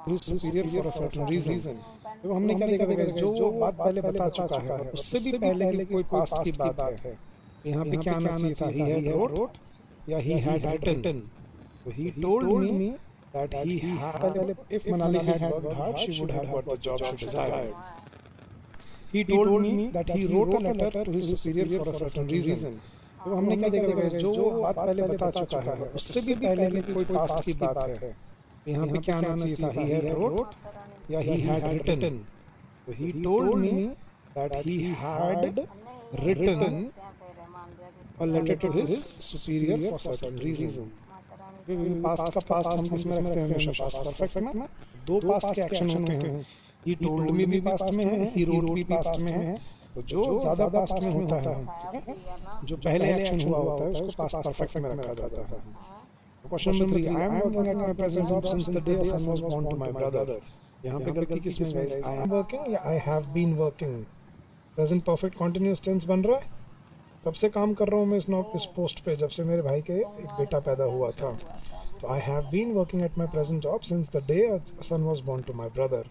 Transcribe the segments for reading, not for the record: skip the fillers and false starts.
his superior for a certain reason. तो हमने क्या देखा था, जो वो बात पहले बता चुका है और उससे भी पहले की कोई पास्ट की बात है, यहाँ पे क्या आना चाहिए था, he had wrote या he had written. So he told me that he had, if Manali had worked hard, she would have got the job she desired. He told me that he wrote a letter to his superior for a certain reason. तो हमने क्या देखा था, जो वो बात पहले बता चुका है और उससे भी पहले की कोई पास्ट की बात है, यहाँ पे क्या आना चाहिए था, he had wrote या he had written. So he told me that he had written a letter to his superior for certain reason. Past का पास्ट हम किसमें रखते हैं हमेशा, पास्ट परफेक्ट में दो पास्ट के एक्शन होते हैं, he told me भी पास्ट में है, he wrote भी पास्ट में है. तो जो ज्यादा पास्ट में होता है, जो पहले एक्शन हुआ होता है, उसको पास्ट परफेक्ट में रखा जाता है. Question number 3, I am working at my present job since the day a son was born to my brother. यहाँ पे गलती किसमें है, I am working या I have been working. Present perfect continuous tense बन रहा है. कब से काम कर रहा हूँ मैं इस पोस्ट पे, जब से मेरे भाई के एक बेटा पैदा हुआ था. तो I have been working at my present job since the day a son was born to my brother.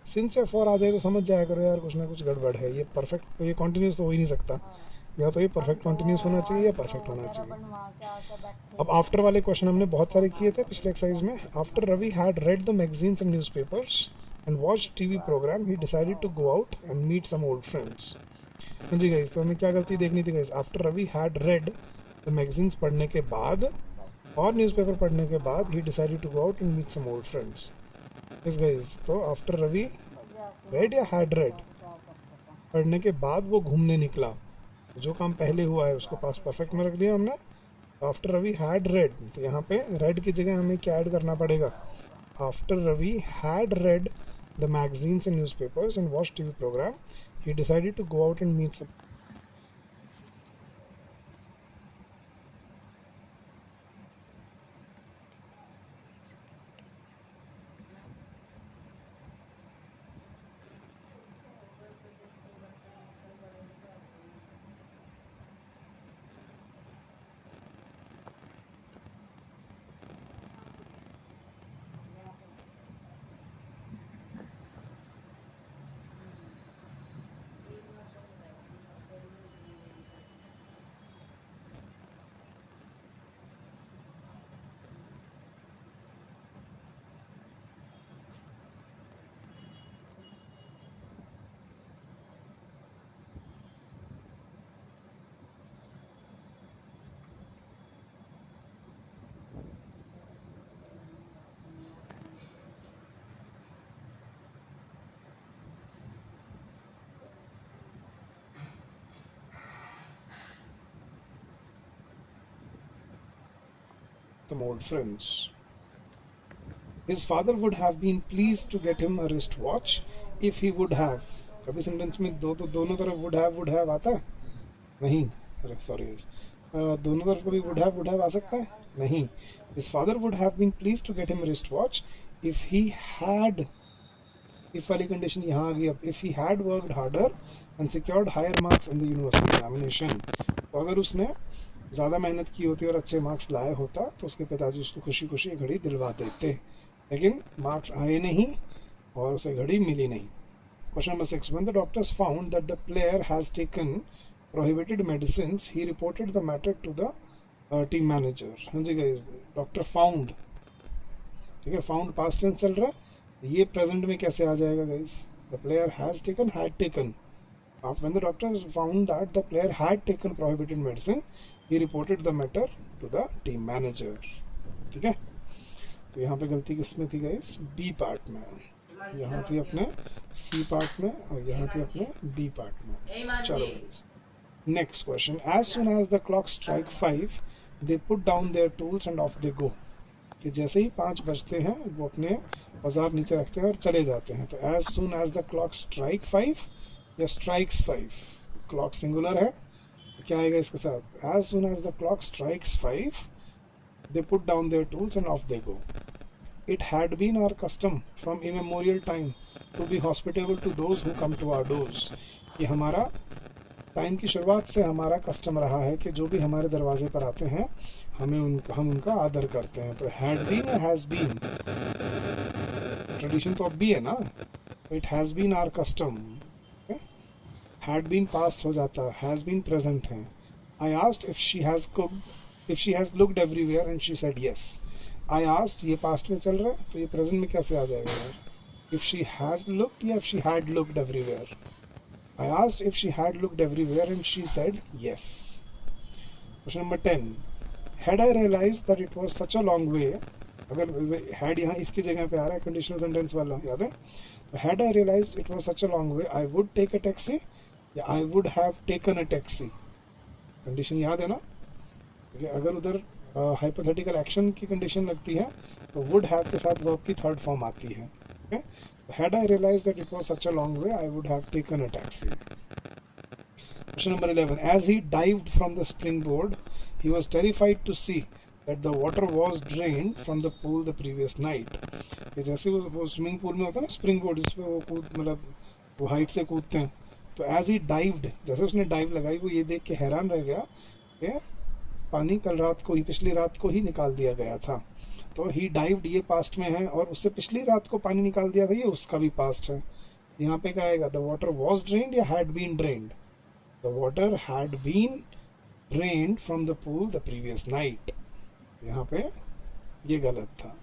Since या फॉर आ जाए तो समझ जाया करो यार, कुछ ना कुछ गड़बड़ है. ये परफेक्ट, तो ये कंटिन्यूअस तो हो ही नहीं सकता, या तो ये परफेक्ट कंटिन्यूअस होना चाहिए या परफेक्ट होना चाहिए. अब आफ्टर वाले क्वेश्चन हमने बहुत सारे किए थे पिछले एक्सरसाइज में. After Ravi had read the magazines and newspapers and watched TV programme, he decided to go out and meet some old friends. जी गाइस, तो हमें क्या गलती देखनी थी guys, after Ravi had read the magazines पढ़ने के बाद और न्यूज़पेपर पढ़ने के बाद, he decided to go out and meet some old friends. Yes guys, तो आफ्टर रवि रेड या हैड रेड, पढ़ने के बाद वो घूमने निकला. जो काम पहले हुआ है उसको पास्ट परफेक्ट में रख दिया हमने. आफ्टर रवि हैड रेड, तो यहाँ पे रेड की जगह हमें क्या ऐड करना पड़ेगा, after Ravi had read the magazines and newspapers and watch TV programme, he decided to go out and meet some. Some old friends. His father would have been pleased to get him a wristwatch if he would have. कभी sentence में दोनों तरफ would have आता है? नहीं, अरे sorry, दोनों तरफ कभी would have आ सकता है? नहीं. His father would have been pleased to get him a wristwatch if he had, if वाली कंडीशन यहाँ आ गई. अब if he had worked harder and secured higher marks in the university examination, तो अगर उसने ज़्यादा मेहनत की होती और अच्छे मार्क्स लाया होता तो उसके पिताजी उसको खुशी खुशी घड़ी दिलवा देते, लेकिन मार्क्स आए नहीं और उसे घड़ी मिली नहीं. Question number 6, when the doctors found that the player has taken prohibited medicines, he reported the matter to the team manager. हाँ जी गाइस, डॉक्टर फाउंड, ठीक है, फाउंड पास्ट टेंस चल रहा है, ये प्रेजेंट में कैसे आ जाएगा guys, the player has taken, had taken. When the doctors found that the player had taken prohibited medicine, he reported the matter to the team manager. ठीक है, तो यहाँ पे गलती किसमें थी गाइस, बी पार्ट में. यहाँ थी अपने सी पार्ट में और यहाँ थी अपने बी पार्ट में. चलो next question. As soon as the clock strike 5, they put down their tools and off they go. कि जैसे ही 5 बजते हैं वो अपने औजार नीचे रखते हैं और चले जाते हैं. तो as soon as the clock strike 5 या strikes 5, क्लॉक सिंगुलर है, क्या आएगा इसके साथ, as soon as the clock strikes 5, they put down their tools and off they go. It had been our custom from immemorial time to be hospitable to those who come to our doors. ये हमारा time की शुरुआत से हमारा custom रहा है कि जो भी हमारे दरवाजे पर आते हैं हम उनका आदर करते हैं. तो had been या has been, ट्रेडिशन तो अब भी है ना, it has been our custom, had been past हो जाता, हैज बीन प्रेजेंट है। I asked if she has cooked, if she has looked everywhere and she said yes. I asked ये past में चल रहा है तो ये प्रेजेंट में कैसे आ जाएगा यार? इफ शी हैज लुक्ड या if she had looked everywhere? I asked if she had looked everywhere and she said yes. Question number 10. Had I realized that it was such a long way, अगर had यहाँ if की जगह पे आ रहा है conditional sentence वाला, याद है? Had I realized it was such a long way, I would take a taxi या I would have taken a taxi. Condition याद है ना? अगर उधर hypothetical action की condition लगती है तो would have के साथ verb की third form आती है. Okay? Had I realized that it was such a long way, I would have taken a taxi. Question number 11. As he dived from the springboard, he was terrified to see that the water was drained from the pool the previous night. जैसे वो swimming pool में होता है ना spring board, जिसमें वो कूद मतलब वो हाइट से कूदते हैं, तो एज ही डाइव्ड, जैसे उसने डाइव लगाई वो ये देख के हैरान रह गया कि पानी कल रात को ही, पिछली रात को ही निकाल दिया गया था। तो ही डाइव्ड ये पास्ट में है, और उससे पिछली रात को पानी निकाल दिया था ये उसका भी पास्ट है। यहाँ पे क्या आएगा? द वाटर वॉज ड्रेन्ड या had been drained? The water had been drained from the pool the previous night. यहाँ पे ये गलत था।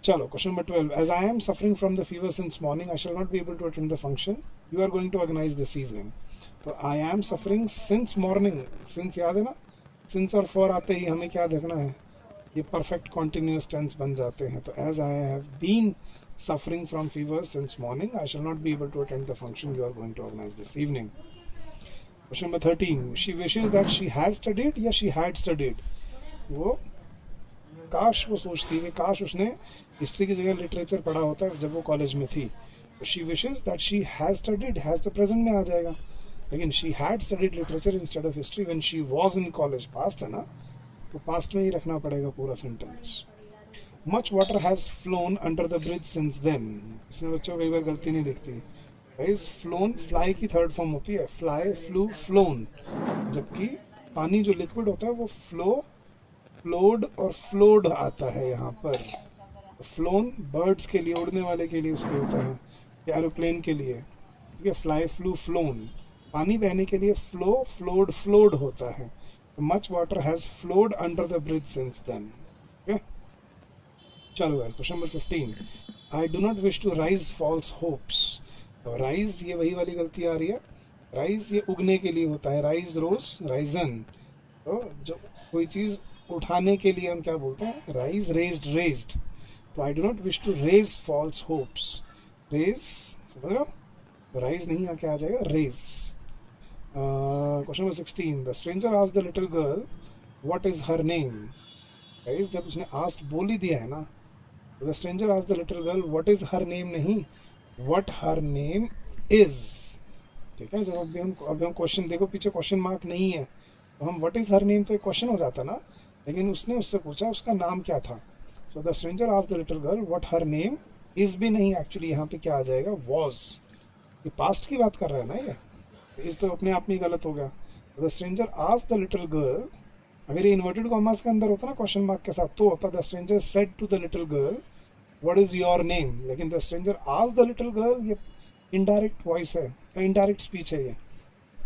चलो question number 12. As I am suffering from the fever since morning, I shall not be able to attend the function you are going to organise this evening. तो I am suffering since morning, since याद है ना, since और for आते ही हमें क्या देखना है? ये परफेक्ट कॉन्टिन्यूअस टेंस बन जाते हैं। तो as I have been suffering from fever since morning, I shall not be able to attend the function you are going to organise this evening. Question number 13. She wishes that she has studied या she had studied? वो काश वो सोचती है, काश उसने history की जगह लिटरेचर पढ़ा होता जब वो कॉलेज में थी। तो she wishes that she has studied, has तो प्रेजेंट में आ जाएगा, लेकिन she had studied literature instead of history when she was in college, past है ना, तो पास्ट में ही रखना पड़ेगा पूरा sentence. Much water has flown under the bridge since then, इसमें बच्चों को कई बार गलती नहीं दिखती। गाइस फ्लोन फ्लाई की थर्ड फॉर्म होती है, फ्लाई, फ्लू, फ्लोन, जबकि पानी जो लिक्विड होता है वो फ्लो, फ्लोड और फ्लोड आता है यहाँ पर। फ्लोन बर्ड्स के लिए, उड़ने वाले के लिए उसके होता है, एरोप्लेन के लिए, ठीक है। फ्लाई, फ्लू, फ्लोन, पानी बहने के लिए फ्लो, फ्लोड, फ्लोड होता है। Much water has flowed under the bridge since then. Okay, चलो guys question number 15. I do not wish to rise false hopes. Rise ये वही वाली गलती आ रही है, राइज ये उगने के लिए होता है, राइज, रोज, राइजन। तो जो कोई चीज उठाने के लिए हम क्या बोलते हैं? Rise, raised, raised. तो I do not wish to raise false hopes, raise, समझ रहे हो? तो राइज नहीं आके आ जाएगा raise. Question number 16. The stranger asked the little girl what is her name. Guys जब उसने आस्क्ड बोल ही दिया है ना, तो the stranger asked the little girl what is her name, नहीं व्हाट हर नेम इज, ठीक है। जब अभी हम क्वेश्चन, देखो पीछे क्वेश्चन मार्क नहीं है, तो हम व्हाट इज हर नेम तो एक क्वेश्चन हो जाता ना, लेकिन उसने उससे पूछा उसका नाम क्या था। So the stranger asked the little girl what her name is भी नहीं, एक्चुअली यहाँ पे क्या आ जाएगा? वॉज। ये पास्ट की बात कर रहा है ना, ये इस तो अपने आप में गलत हो गया। The stranger asked the little girl, अगर ये इन्वर्टेड कॉमास के अंदर होता ना क्वेश्चन मार्क के साथ, तो होता the stranger said to the little girl what is your name, लेकिन the stranger asked the little girl, ये इनडायरेक्ट वॉइस है, इनडायरेक्ट स्पीच है ये,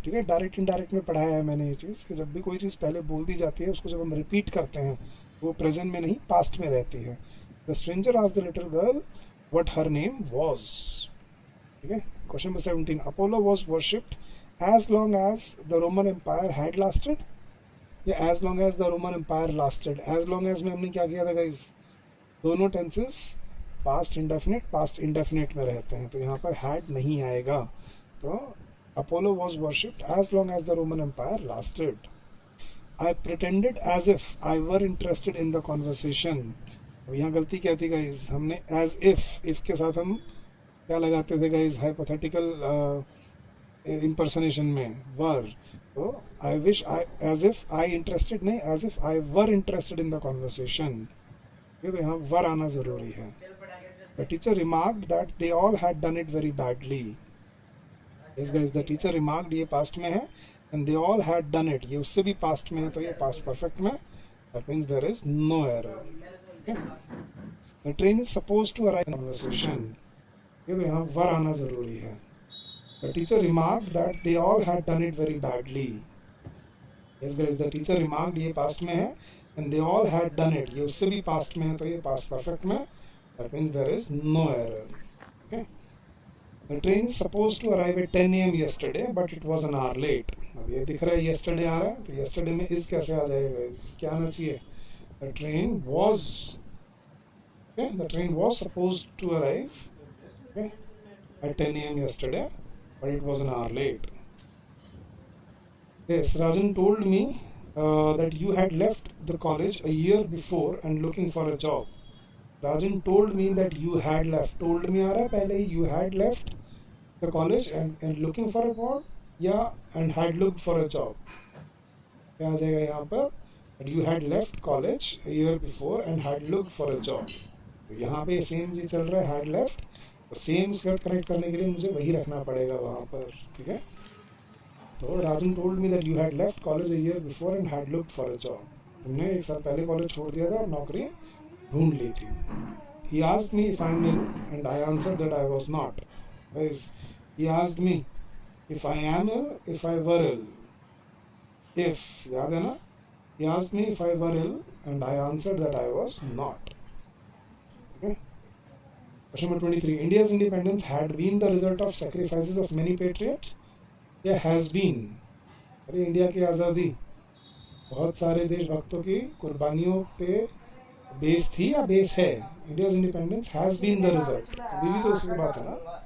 ठीक है। डायरेक्ट इनडायरेक्ट में पढ़ाया है मैंने ये चीज़ कि जब भी कोई चीज़ पहले बोल दी जाती है, उसको जब हम रिपीट करते हैं वो प्रेजेंट में नहीं पास्ट में रहती है। The stranger asked the little girl what her name was, ठीक है। Question number 17. Apollo was worshipped as long as the Roman Empire had lasted, या as long as the Roman Empire lasted। as long as में हमने क्या किया था guys? दोनों tenses past indefinite, past indefinite में रहते हैं, तो यहाँ पर had नहीं आएगा। तो Apollo was worshipped as long as the Roman Empire lasted. I pretended as if I were interested in the conversation। अब यहाँ गलती क्या थी गाइस? हमने as if के साथ हम क्या लगाते थे गाइस? हाइपोथेटिकल impersonation में वर। तो I wish, as if I interested नहीं, as if I were interested in the conversation, तो यहाँ वर आना जरूरी है। The teacher remarked that they all had done it very badly. इस गाइस द टीचर रिमार्क्ड ये past में है, and they all had done it ये उससे भी पास्ट में है, तो ये पास्ट परफेक्ट में, that means there is no error. Okay? The train is supposed to arrive in conversation. ये तो यहाँ वर आना जरूरी है. The teacher remarked that they all had done it very badly. Yes guys, the teacher remarked ये past में है and they all had done it. ये उससे भी past में है तो ये past perfect में. That means there is no error. Okay. The train is supposed to arrive at 10 a.m. yesterday, but it was an hour late. अब ये दिख रहा है yesterday आ रहा है तो yesterday में is कैसे आ जाएगा? क्या आना चाहिए? The train was, okay, the train was supposed to arrive, okay, at 10 a.m. yesterday, but it was an hour late. Yes, Rajan told me that you had left the college a year before and looking for a job. Rajan told me that you had left. Told me आ रहा है पहले ही you had left the college and looking for a job, yeah, and had looked for a job. क्या आ जाएगा यहाँ पर? That you had left college a year before and had looked for a job. तो यहाँ पे same जी चल रहा है had left, तो सेम उसके साथ कनेक्ट करने के लिए मुझे वही रखना पड़ेगा वहाँ पर. ठीक है. तो राजन told me that you had left college a year before and had looked for a job. तुमने एक साल पहले कॉलेज छोड़ दिया था और नौकरी ढूंढ ली थी. He asked me if I'm ill and I answered that I was not. Guys, he asked me if I am ill, if I were ill. If, याद है ना? He asked me if I were ill and I answered that I was not. Okay. Question number 23. India's independence had been the result of sacrifices of many patriots. Yeah, has been. अरे India की आज़ादी बहुत सारे देशभक्तों की कुर्बानियों पे base थी या बेस है. India's independence has been the result. अभी भी तो उसी की बात है ना.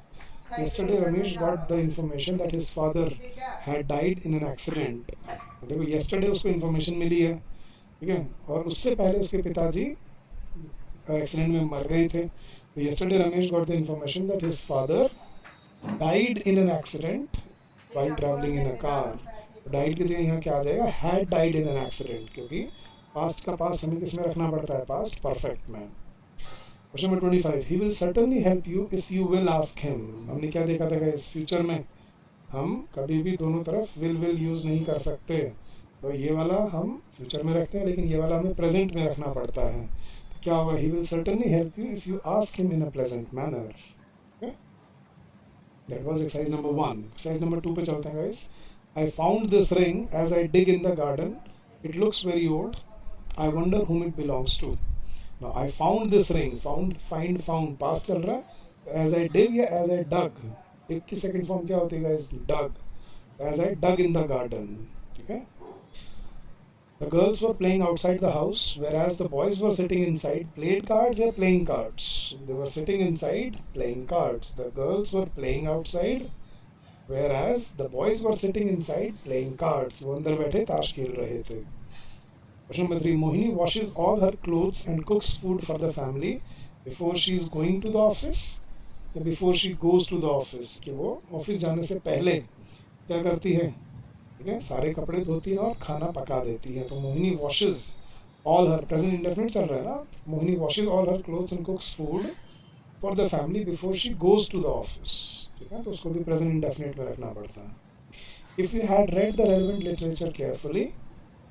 Yesterday Ramesh got the information that his father had died in an accident. देखो yesterday उसको information मिली है, ठीक है, और उससे पहले उसके पिताजी एक्सीडेंट में मर गए थे. तो yesterday Ramesh got the information that his father died in an accident while traveling in a car. died की जगह यहाँ क्या आ जाएगा? had died in an accident, क्योंकि past का past हमें किस में रखना पड़ता है? past perfect में. Question number 25. He will certainly help you if you will ask him. हमने क्या देखा था इस फ्यूचर में? हम कभी भी दोनों तरफ will यूज नहीं कर सकते. तो ये वाला हम फ्यूचर में रखते हैं, लेकिन ये वाला हमें प्रेजेंट में रखना पड़ता है. तो क्या होगा? He will certainly help you if you ask him in a pleasant manner. Okay? That was exercise number 1. Exercise number 2 पे चलते हैं guys. I found this ring as I dig in the garden. It looks very old. I wonder whom it belongs to. Now I found this ring. Found, find, found. Past चल रहा है. As I dig या as I dug. dig की second form क्या होती है guys? Dug. As I dug in the garden. ठीक है? The girls were playing outside the house, whereas the boys were sitting inside. Played cards or playing cards? They were sitting inside playing cards. The girls were playing outside, whereas the boys were sitting inside playing cards. वो अंदर बैठे ताश खेल रहे थे. Question number 3. Mohini washes all her clothes and cooks food for the family before she is going to the office या before she goes to the office. कि वो ऑफिस जाने से पहले क्या करती है? ठीक है, सारे कपड़े धोती है और खाना पका देती है. तो Mohini washes all her, present indefinite चल रहा है ना. Mohini washes all her clothes and cooks food for the family before she goes to the office. ठीक है, तो उसको भी प्रेजेंट इंडेफिनिट में रखना पड़ता है. If you had read the relevant literature carefully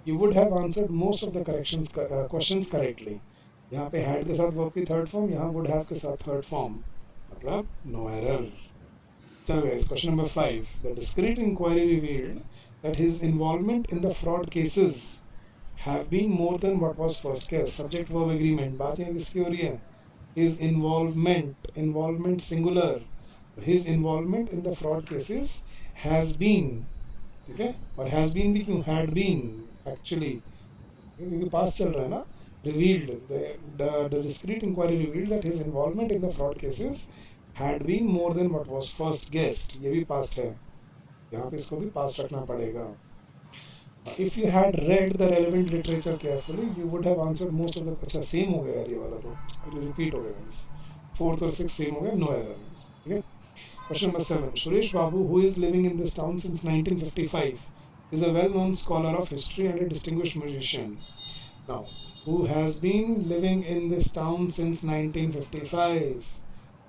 you would have answered most of the questions correctly. यहाँ पे had के साथ verb की third form, यहाँ would have के साथ third form, मतलब no error. चलो guys, question number 5. The discreet inquiry revealed that his involvement in the fraud cases have been more than what was first guessed. Subject verb agreement. बात यहाँ किसकी हो रही है? His involvement singular. His involvement in the fraud cases has been, ठीक है, और has been भी क्यों? had been actually, क्योंकि पास चल रहा है ना. revealed, the discreet inquiry revealed that his involvement in the fraud cases had been more than what was first guessed. ये भी past है, यहाँ पे इसको भी past रखना पड़ेगा. if you had read the relevant literature carefully you would have answered most of the. अच्छा सेम हो गया यार ये वाला, तो रिपीट हो गया. 4th और 6th सेम हो गया, no error. ठीक है. Question number 7. Suresh Babu, who is living in this town since 1955, is a well-known scholar of history and a distinguished musician. Now, who has been living in this town since 1955?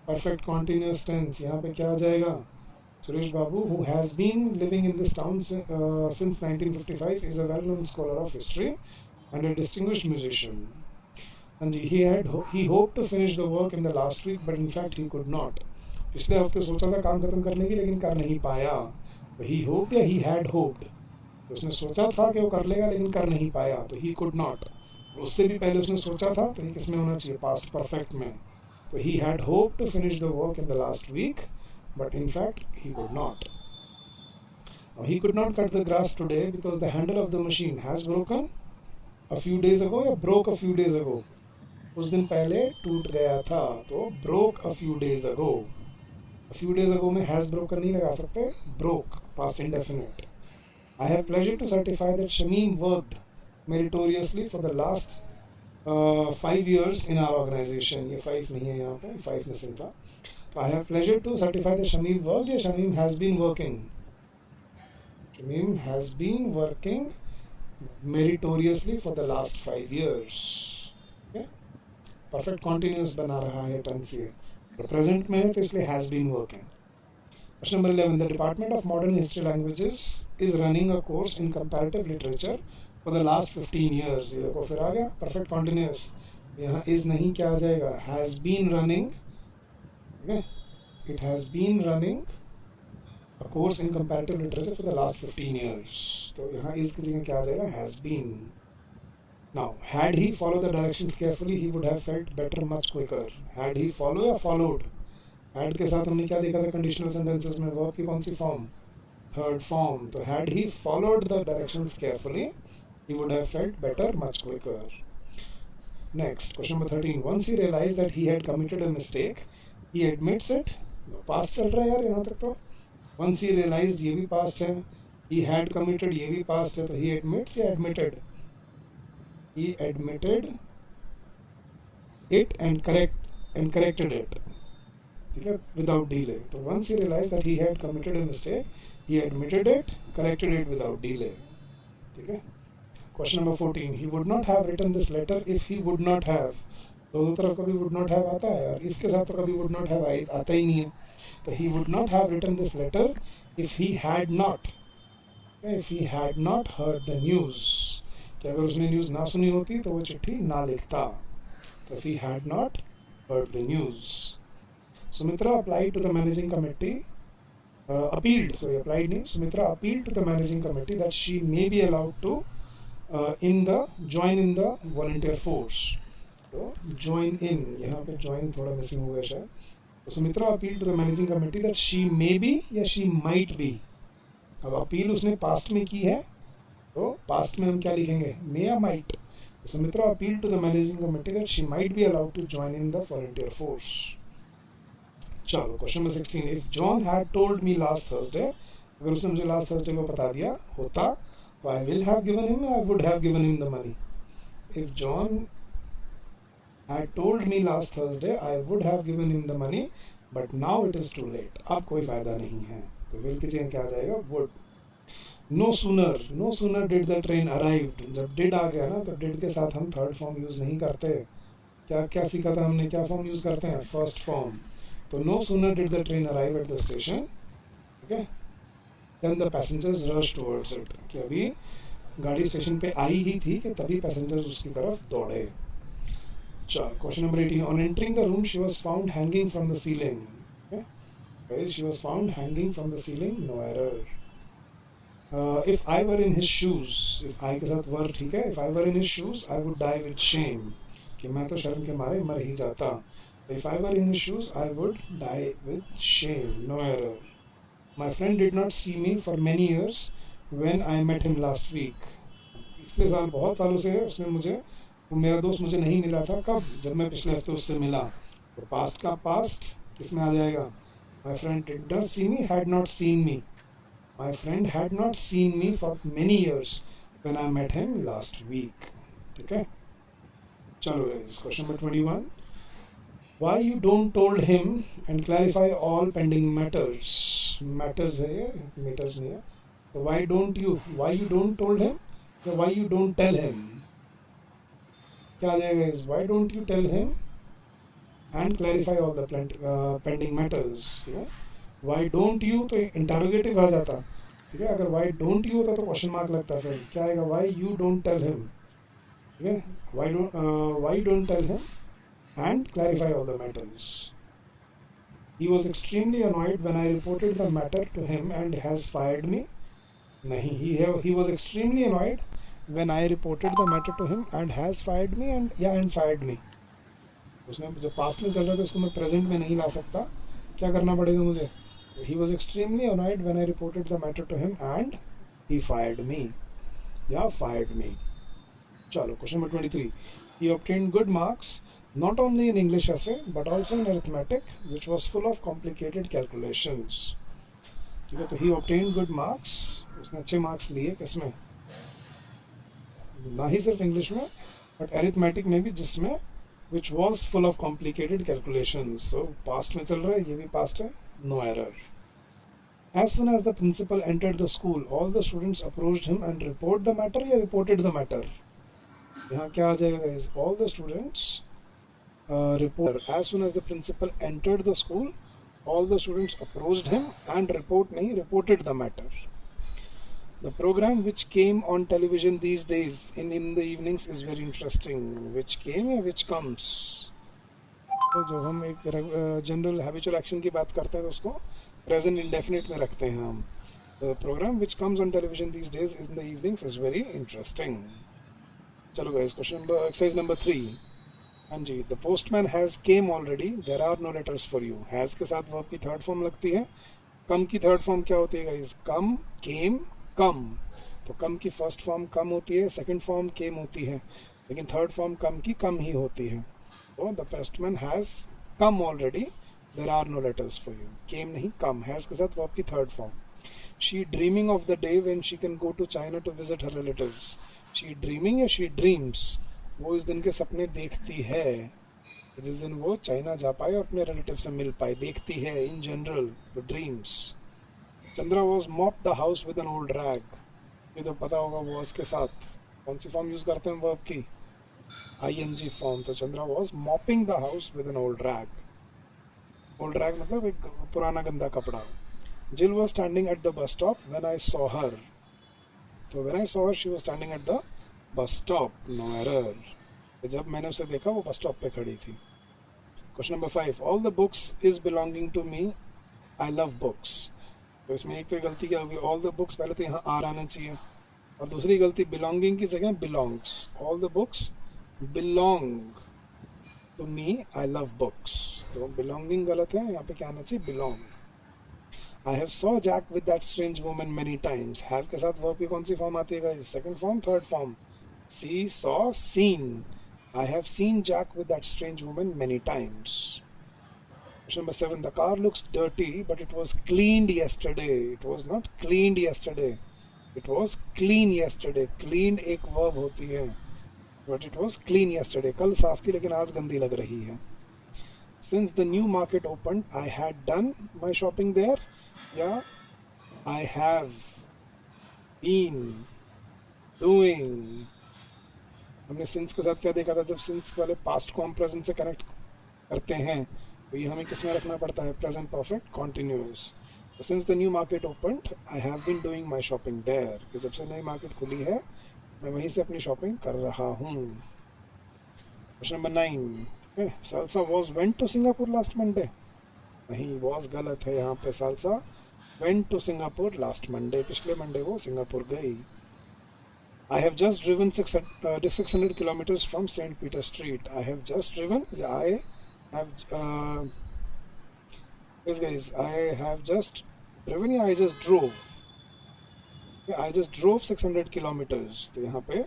Perfect continuous tense. यहाँ पे क्या आ जाएगा? Suresh Babu, who has been living in this town since 1955, is a well-known scholar of history and a distinguished musician. हाँ जी, he hoped to finish the work in the last week but in fact he could not. पिछले हफ्ते सोचा था काम खत्म करने की लेकिन कर नहीं पाया. तो he hoped या he had hoped, तो उसने सोचा था कि वो कर लेगा लेकिन कर नहीं पाया, तो he could not. उससे भी पहले उसने सोचा था, तो ये किस में होना चाहिए, past perfect में. तो he had hoped to finish the work in the last week but in fact he could not. Now he could not cut the grass today because the handle of the machine has broken a few days ago या broke a few days ago. कुछ दिन पहले टूट गया था, तो broke a few days ago. A few days ago में has broken नहीं लगा सकते, broke past indefinite. I have pleasure to certify that Shamim worked meritoriously for the last 5 years in our organization. ये 5 नहीं है यहाँ पे, 5 missing था. So I have pleasure to certify that Shamim worked या Shamim has been working. Shamim has been working meritoriously for the last 5 years. Okay? Perfect continuous बना रहा है tense ये. तो present में है तो इसलिए has been working. Question number 11. The Department of Modern History Languages is running a course in comparative literature for the last 15 years. ये देखो फिर आ गया perfect continuous. यहाँ is नहीं क्या आ जाएगा, has been running. Okay? It has been running a course in comparative literature for the last 15 years. तो यहाँ is की जगह क्या आ जाएगा, has been. Now, had he followed the directions carefully, he would have felt better much quicker. Had he followed या followed? Had के साथ हमने क्या देखा था conditional sentences में, verb की कौन सी form? Third form. तो had he followed the directions carefully, he would have felt better much quicker. Next, question number 13. Once he realized that he had committed a mistake, he admits it. Past चल रहा है यार यहाँ तक तो. Once he realized ये भी past है. He had committed ये भी past है, तो he admits या admitted? He admitted it and corrected it. ठीक है, without delay. So once he realized that he had committed a mistake, he admitted it, corrected it without delay. ठीक है. Question number 14. He would not have written this letter if he would not have. दोनों तरफ कभी would not have आता है, और if के साथ तो कभी would not have आता ही नहीं है. तो he would not have written this letter if he had not. If he had not heard the news. कि अगर उसने न्यूज़ ना सुनी होती तो वो चिट्ठी ना लिखता. तो if he had not heard the news. Sumitra applied to the managing committee. Appealed, sorry, applied नहीं. Sumitra appealed to the managing committee that she may be allowed to join in the volunteer force. तो join in, यहाँ पे join थोड़ा missing हो गया शायद. तो Sumitra appealed to the managing committee that she may be या she might be. अब अपील उसने पास्ट में की है, तो पास्ट में हम क्या लिखेंगे, मे या might. Sumitra appeal to the managing committee that she might be allowed to join in the volunteer force. चलो question number 16. If John had told me last Thursday, अगर उसने मुझे लास्ट थर्सडे को बता दिया होता, तो I will have given him, I would have given him the money. If John had told me last Thursday, I would have given him the money, but now it is too late. अब कोई फायदा नहीं है, तो will की जगह क्या आ जाएगा, would. No sooner did the train arrived. जब डिड आ गया ना, तो डिड के साथ हम थर्ड फॉर्म यूज नहीं करते. क्या क्या सीखा था हमने, क्या फॉर्म यूज करते हैं, फर्स्ट फॉर्म. तो no sooner did the train arrive at the station, okay, then the passengers rush towards it. कि अभी गाड़ी स्टेशन पे आई ही थी कि तभी पैसेंजर्स उसकी तरफ दौड़े. चलो question number 18. On entering the room she was found hanging from the ceiling. She was found hanging from the ceiling, no error. If I were in his shoes, if I के साथ were ठीक है, if I were in his shoes, I would die with shame. कि मैं तो शर्म के मारे मर ही जाता. If I were in his shoes, I would die with shame. No error. My friend did not see me for many years when I met him last week. पिछले साल, बहुत सालों से उसने मुझे, वो मेरा दोस्त मुझे नहीं मिला था. कब, जब मैं पिछले हफ्ते उससे मिला. तो पास्ट का पास्ट किसमें आ जाएगा, My friend did not see me, had not seen me. My friend had not seen me for many years when I met him last week. Okay. Chalo guys, question number 21. Why you don't told him and clarify all pending matters. Matters है ये, matters नहीं है. So why you don't told him, so why you don't tell him. क्या आ जाएगा guys, why don't you tell him and clarify all the pending matters. Why don't you तो interrogative आ जाता. ठीक है, अगर why don't you होता तो क्वेश्चन मार्क लगता. फिर क्या आएगा, why you don't tell him. ठीक है, why don't tell him and clarify all the matters. He was extremely annoyed when I reported the matter to him and has fired me. नहीं, he was extremely annoyed when I reported the matter to him and has fired me and fired me. उसने जब past में चल रहा था उसको मैं present में नहीं ला सकता, क्या करना पड़ेगा मुझे? He was extremely annoyed when I reported the matter to him and he fired me या fired me. चलो question number 23. He obtained good marks not only in English essay but also in arithmetic which was full of complicated calculations. ठीक है, तो he obtained good marks, उसने अच्छे marks लिए किसमें? ना ही सिर्फ इंग्लिश में बट अरिथमेटिक में भी, जिसमें which was full of complicated calculations. So past में चल रहा है, ये भी past है, no error. As soon as the principal entered the school, all the students approached him and report the matter या reported the matter. यहाँ क्या आ जाएगा guys? All the students report. As soon as the principal entered the school, all the students approached him and reported the matter. The program which came on television these days in the evenings is very interesting. Which came या which comes? तो जब हम एक general habitual action की बात करते हैं तो उसको प्रेजेंट इंडेफिनिट में रखते हैं हम. The program which comes on television these days in the evenings is very interesting. चलो guys, exercise number 3. हाँ जी, the postman has came already. There are no letters for you. Has के साथ verb की third form लगती है. come की third form क्या होती है guys? come, came, come. तो come की फर्स्ट फॉर्म come होती है, सेकंड फॉर्म came होती है, लेकिन थर्ड फॉर्म come की come ही होती है. तो the postman has come already. There are no letters for you. came नहीं, come. has के साथ verb की third form. She dreaming of the day when she can go to China to visit her relatives. She dreaming या she dreams? वो इस दिन के सपने देखती है जिस दिन वो चाइना जा पाए और अपने रिलेटिव से मिल पाए. देखती है इन जनरल, तो dreams. Chandra was mop the house with an old rag. ये तो पता होगा वॉज के साथ कौन सी फॉर्म यूज करते हैं वर्ब की? ING form. तो Chandra was mopping the house with an old rag. Old rag मतलब एक पुराना गंदा कपड़ा. Jill was standing at the bus stop when I saw her. So when I saw her, she was standing at the bus stop. No error. जब मैंने उसे देखा वो बस स्टॉप पे खड़ी थी. Question number 5. All the books is belonging to me. I love books. तो इसमें एक तो गलती क्या होगी? All the books, पहले तो यहाँ आर आना चाहिए, और दूसरी गलती belonging की जगह belongs. All the books belong to me. I love books. तो belonging गलत है, यहाँ पे क्या आना चाहिए? belong. I have saw Jack with that strange woman many times. Have के साथ verb की कौन सी फॉर्म आती है? Second form, third form. See, saw, seen. I have seen Jack with that strange woman many times. Question number 7. The car looks dirty, but it was cleaned yesterday. It was not cleaned yesterday. It was clean yesterday. Cleaned एक verb होती है, but it was clean yesterday. कल साफ थी लेकिन आज गंदी लग रही है. Since the new market opened, I had done my shopping there. Yeah, I have been doing. हमने since के साथ क्या देखा था? जब since वाले past को हम present से connect करते हैं तो ये हमें किसमें रखना पड़ता है? present perfect continuous. So since the new market opened, I have been doing my shopping there. कि जब से नई market खुली है मैं वहीं से अपनी shopping कर रहा हूँ. Question number 9. Salsa went to Singapore last Monday. नहीं, was गलत है यहाँ पे. Salsa went to Singapore last Monday. पिछले मंडे वो सिंगापुर गई. I have just driven 600 kilometers from St. Peter Street. I have just driven. I have yes guys, I have just driven या I just drove. I just drove 600 kilometers. तो यहाँ पे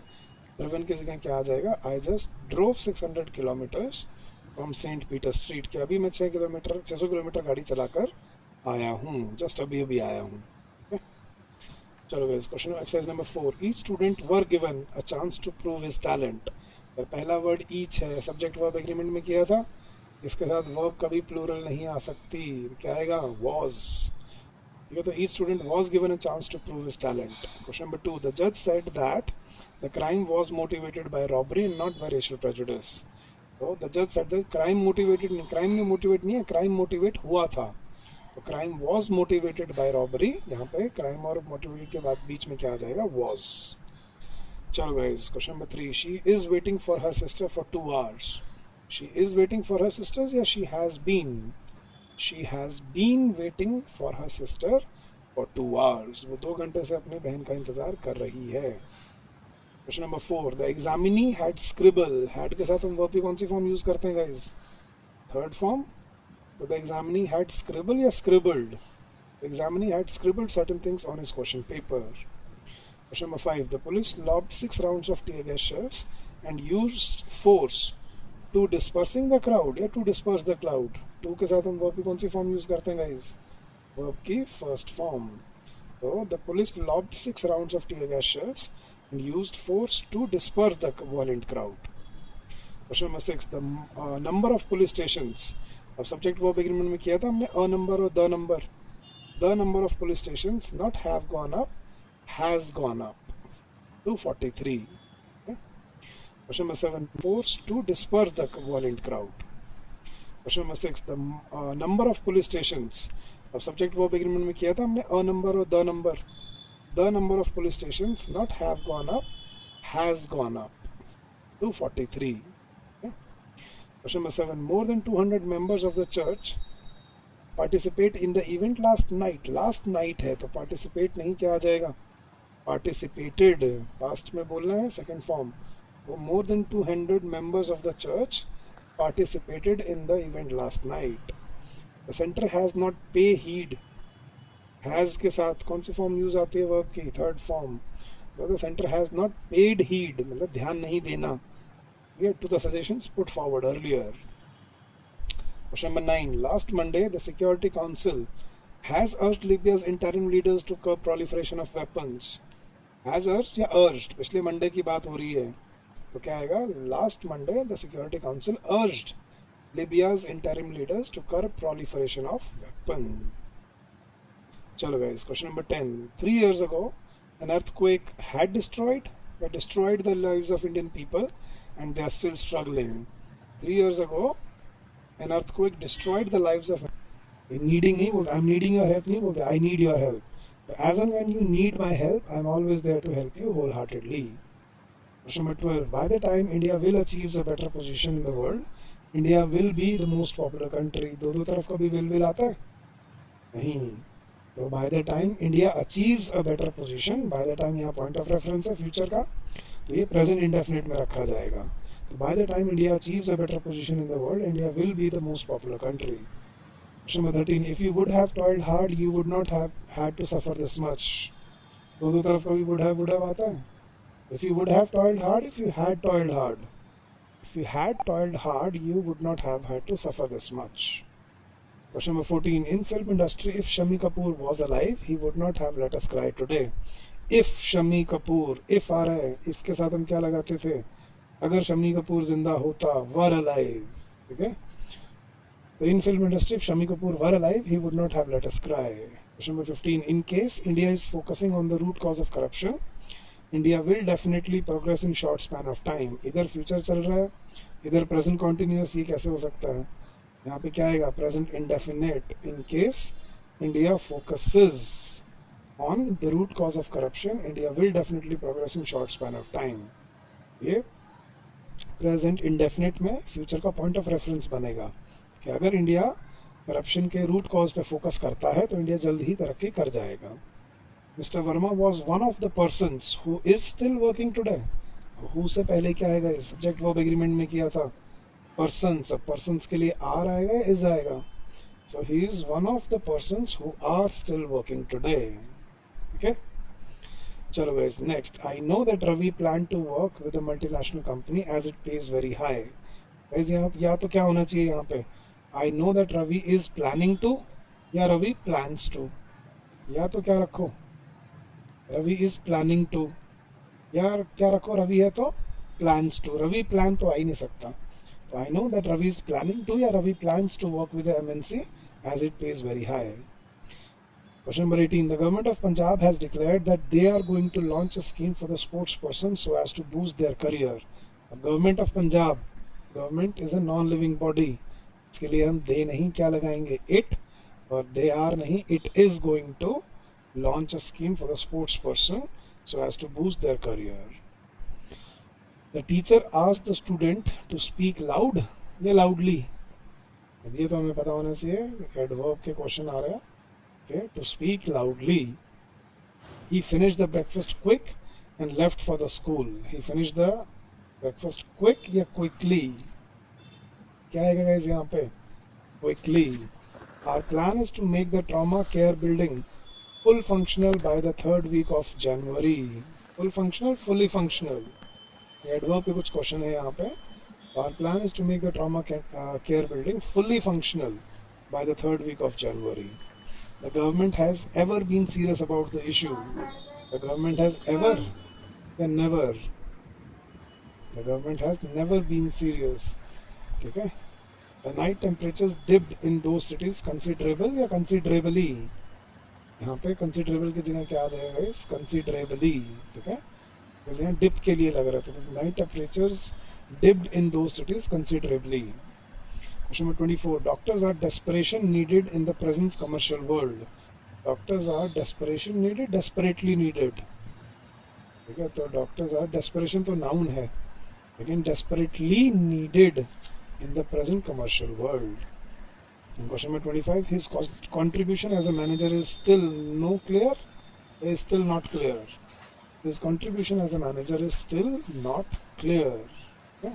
driven की जगह क्या आ जाएगा? I just drove 600 kilometers from Saint Peter Street. के अभी मैं 600 किलोमीटर गाड़ी चलाकर आया हूँ. जस्ट अभी अभी आया हूँ. चलो guys, question exercise number 4. Each student were given a chance to prove his talent. पहला वर्ड ईच है, सब्जेक्ट वर्ब एग्रीमेंट में किया था. इसके साथ वर्ब कभी प्लूरल नहीं आ सकती. क्या आएगा? वॉज. ठीक है, तो each student was given a chance to prove his talent. Question number 2. The जज said that the crime was motivated by robbery and not by racial prejudice. तो द जज said that crime motivated, crime में motivate नहीं है, crime motivate हुआ था. तो crime was motivated by robbery. यहाँ पे क्राइम और मोटिवेटेड के बाद बीच में क्या आ जाएगा? वॉज. चलो guys, question number 3. She is waiting for her sister for 2 hours. She is waiting for her sister या she has been? She has been waiting for her sister for 2 hours. वो 2 घंटे से अपनी बहन का इंतजार कर रही है. Question number 4. The examinee had scribble. Had के साथ हम verb की कौन सी form use करते हैं guys? Third form. So the examinee had scribble या scribbled? The examinee had scribbled certain things on his question paper. Question number 5. The police lobbed 6 rounds of tear gas shells and used force to dispersing the crowd या to disperse the cloud. To के साथ हम verb की कौन सी form use करते हैं guys? Verb की first form. So the police lobbed 6 rounds of tear gas shells and used force to disperse the violent crowd. Question number 6. The number of police stations. अब subject verb agreement में किया था हमने a number और the number. The number of police stations not have gone up has gone up to 43. Okay? Question number 7. Force to disperse the violent crowd. Question number 6. The number of police stations. अब subject verb agreement में किया था हमने a number और the number. The number of police stations not have gone up has gone up to 43. Okay? Question number 7. More than 200 members of the church participate in the event last night. Last night है तो participate नहीं, क्या आ जाएगा? Participated. Past में बोलना है, second form. So more than 200 members of the church participated in the event last night. The center has not pay heed. Has के साथ कौन सी form use आती है verb की? Third form. So the center has not paid heed, मतलब ध्यान नहीं देना, to the suggestions put forward earlier. Question number 9. Last Monday, the Security Council has urged Libya's interim leaders to curb proliferation of weapons. Has urged या urged? पिछले Monday की बात हो रही है, तो क्या आएगा? Last Monday, the Security Council urged Libya's interim leaders to curb proliferation of weapons. चलो guys, question number 10. 3 years ago, an earthquake had destroyed the lives of Indian people, and they are still struggling. 3 years ago, an earthquake destroyed the lives of. Needing नहीं बोलते, I'm needing your help नहीं बोलते, I need your help. As and when you need my help, I'm always there to help you wholeheartedly. Question number 12. By the time India will achieve a better position in the world, India will be the most popular country. दो तरफ का भी will आता है? नहीं. तो by the time India achieves a better position, by the time यहाँ point of reference है future का, तो ये present indefinite में रखा जाएगा. तो by the time India achieves a better position in the world, India will be the most popular country. Question number 13. If you would have toiled hard, you would not have had to suffer this much. दोनों तरफ का भी would have आता है. If you would have toiled hard, if you had toiled hard. If you had toiled hard, you would not have had to suffer this much. Question number 14. In film industry, if Shami Kapoor was alive, he would not have let us cry today. If Shami Kapoor, if आ रहा है, if के साथ हम क्या लगाते थे? अगर शमी कपूर जिंदा होता, were alive. ठीक है? So in film industry, if Shami Kapoor were alive, he would not have let us cry. Question number 15. In case India is focusing on the root cause of corruption, India will definitely progress in short span of time. इधर future चल रहा है, इधर present continuous, ये कैसे हो सकता है? यहाँ पे क्या आएगा? Present indefinite. In case India focuses on the root cause of corruption, India will definitely progress in short span of time. ये present indefinite में future का point of reference बनेगा कि अगर इंडिया करप्शन के रूट कॉज पे focus करता है तो इंडिया जल्द ही तरक्की कर जाएगा. Mister Verma was one of the persons who is still working today. Who से पहले क्या आएगा? सब्जेक्ट वर्ब एग्रीमेंट में किया था पर्सन्स. अब पर्सन्स के लिए आर आएगा, इज आएगा. So he is one of the persons who are still working today. Okay, चलो guys, next. I know that Ravi plan to work with a multinational company as it pays very high. Guys यहाँ या तो क्या होना चाहिए यहाँ पे? I know that Ravi is planning to या Ravi plans to. या तो क्या रखो? Ravi is planning to. या क्या रखो? Ravi है तो plans to. Ravi plan तो आ ही नहीं सकता. तो I know that Ravi is planning to या Ravi plans to work with the MNC as it pays very high. Question number 18. The government of Punjab has declared that they are going to launch a scheme for the sports person so as to boost their career. The government of Punjab, government is a non-living body. इसके लिए हम दे नहीं क्या लगाएंगे? It. और they are नहीं, it is going to launch a scheme for the sports person so as to boost their career. The teacher asked the student to speak loud या loudly. अब ये तो हमें पता होना चाहिए, एडवर्ब के क्वेश्चन आ रहे हैं। Okay, to speak loudly. He finish the breakfast quick and left for the school. He finish the breakfast quick या क्विकली, क्या आएगा गाइस यहाँ पे? Quickly. Our plan is to make the trauma care building full functional by the third week of January. Full functional, fully functional. Adverb के कुछ question है यहाँ पे। Our plan is to make the trauma care building fully functional by the third week of January. The government has ever been serious about the issue. The government has ever and never. The government has never been serious. ठीक है? The night temperatures dipped in those cities considerable या considerably. यहाँ पे considerable की जगह क्या आ जाएगा? इस कंसिडरेबली। ठीक है, जैसे यहाँ डिप के लिए लग रहा था, नाइट टेम्परेचर्स डिप्ड इन दो cities considerably. Question number 24, doctors are desperation needed in the present commercial world. Doctors are desperation needed, desperately needed. ठीक है, तो डॉक्टर्स आर, डेस्परेशन तो नाउन है, लेकिन desperately needed in the present commercial world. Question number 25, his contribution as a manager is still no clear, is still not clear. His contribution as a manager is still not clear. Okay?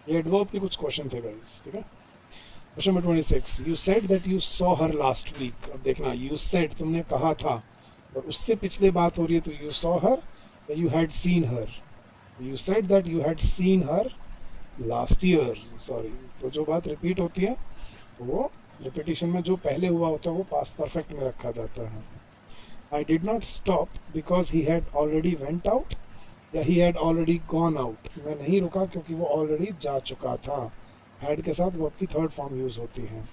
ये adverb के कुछ question थे guys, ठीक है? Question number 26, you said that you saw her last week. अब देखना, you said तुमने कहा था, और उससे पिछले बात हो रही है, तो you saw her या you had seen her. You said that you had seen her last year. Sorry, तो जो बात repeat होती है वो रिपीटिशन में जो पहले हुआ होता है वो पास्ट परफेक्ट में रखा जाता है। I did not stop because he had already went out या he had already gone out. मैं नहीं रुका क्योंकि वो ऑलरेडी जा चुका था। हैड के साथ वर्ब की थर्ड फॉर्म यूज होती है।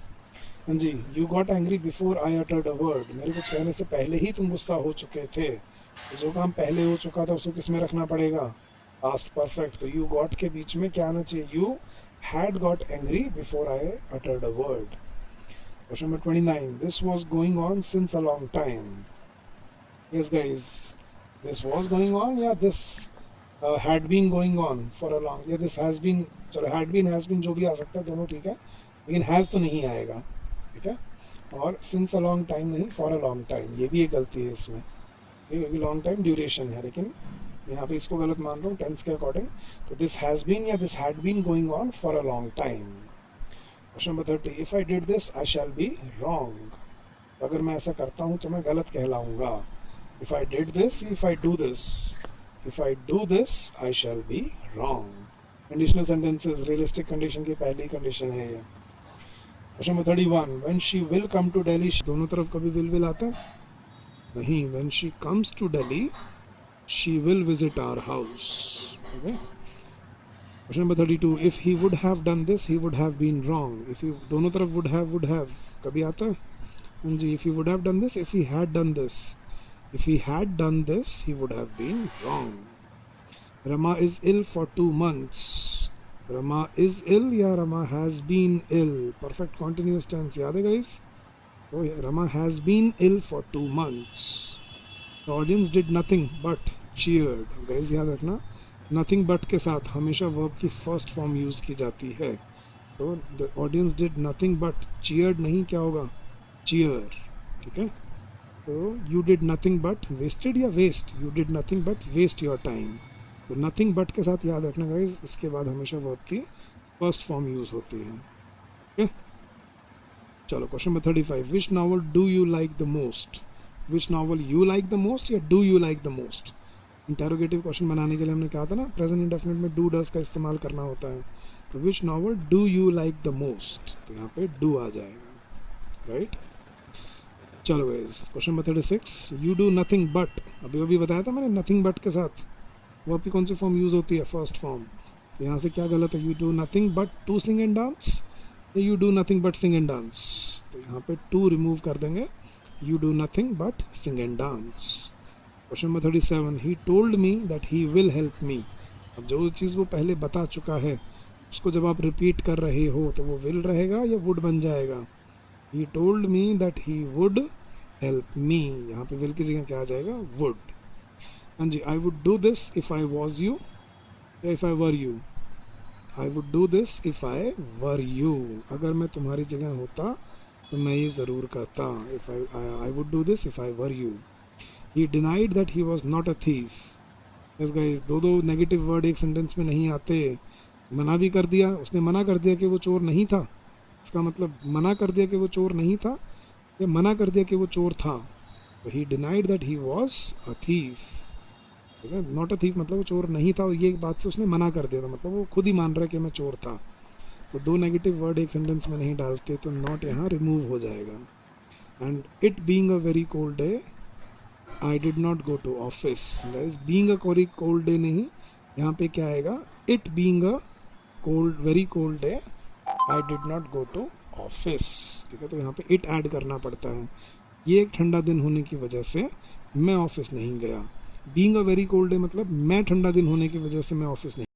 हाँ जी, you got angry before I uttered a word. मेरे कुछ कहने से पहले ही तुम गुस्सा हो चुके थे। तो जो काम पहले हो चुका था उसको किस में रखना पड़ेगा? Past perfect. तो यू गॉट के बीच में क्या आना चाहिए? You had got angry before I uttered a word. Question number 29. This was going on since a long time. Yes, guys. This was going on. Yeah, this had been going on for a long. Yeah, this has been. चलो, had been, has been जो भी आ सकता है, दोनों ठीक है, लेकिन has तो नहीं आएगा। ठीक है, और since a long time नहीं, for a long time, ये भी एक गलती है इसमें। ये भी long time duration है, लेकिन यहाँ पे इसको गलत मान रहा हूँ टेंस के अकॉर्डिंग। तो this has been या this had been going on for a long time. Question number 30. If I did this, I shall be wrong. अगर मैं ऐसा करता हूँ तो मैं गलत कहलाऊंगा। If I did this, if I do this, if I do this, I shall be wrong. Conditional sentences, realistic condition की पहली condition है ये। Question number 31. When she will come to Delhi, दोनों तरफ कभी will आता है? नहीं। When she comes to Delhi, she will visit our house. Okay? Question number 32. If he would have done this, he would have been wrong. If he, दोनों तरफ would have कभी आता है? हाँ जी, if he would have done this, if he had done this, if he had done this, he would have been wrong. Rama is ill for 2 months. Rama is ill या Rama has been ill. Perfect continuous tense याद है guys? Oh yeah, Rama has been ill for 2 months. The audience did nothing but cheered. Guys याद रखना, nothing but के साथ हमेशा verb की first form use की जाती है। तो the audience did nothing but cheered नहीं, क्या होगा? चीयर। ठीक है, तो you did nothing but wasted या waste, you did nothing but waste your time. तो नथिंग बट के साथ याद रखना गाइस, इसके बाद हमेशा वर्ब की फर्स्ट फॉर्म यूज होती है। ठीक है, चलो question number 35. Which novel do you like the most? Which novel you like the most या do you like the most? Interrogative question बनाने के लिए हमने कहा था ना, प्रेजेंट इंडेफिनिट में डू डज का इस्तेमाल करना होता है। तो which novel do you like the most, तो यहाँ पे डू आ जाएगा। राइट, चलो guys question number 36. You do nothing but, अभी बताया था मैंने, नथिंग बट के साथ वो आपकी कौन सी फॉर्म यूज होती है? First form. तो यहाँ से क्या गलत है? You do nothing but to sing and dance या you do nothing but sing and dance? तो यहाँ पे टू रिमूव कर देंगे, you do nothing but sing and dance. Question number 37. He told me that he will help me. अब जो चीज़ वो पहले बता चुका है उसको जब आप रिपीट कर रहे हो तो वो विल रहेगा या वुड बन जाएगा? ही told me that he would help me, यहाँ पे विल की जगह क्या आ जाएगा? वुड। हाँ जी, I would do this if I was you. If I were you, I would do this if I were you, अगर मैं तुम्हारी जगह होता तो मैं ये जरूर करता। If I would do this if I were you. He denied that he was not a thief. Yes guys, दो दो नेगेटिव वर्ड एक सेंटेंस में नहीं आते। मना भी कर दिया, उसने मना कर दिया कि वो चोर नहीं था। इसका मतलब मना कर दिया कि वो चोर नहीं था, या मना कर दिया कि वो चोर था। तो ही denied that he was a thief, ठीक है। नॉट अ थीफ मतलब वो चोर नहीं था, और ये बात से उसने मना कर दिया था, मतलब वो खुद ही मान रहा है कि मैं चोर था। तो दो नेगेटिव वर्ड एक सेंटेंस में नहीं डालते, तो नॉट यहाँ रिमूव हो जाएगा। And it being a very cold day I did not go to office. Guys, being a cold day नहीं, यहाँ पे क्या आएगा, it being a cold very cold day I did not go to office, ठीक है। तो यहाँ पे इट ऐड करना पड़ता है। ये एक ठंडा दिन होने की वजह से मैं ऑफिस नहीं गया। Being a very cold day मतलब मैं ठंडा दिन होने की वजह से मैं ऑफिस नहीं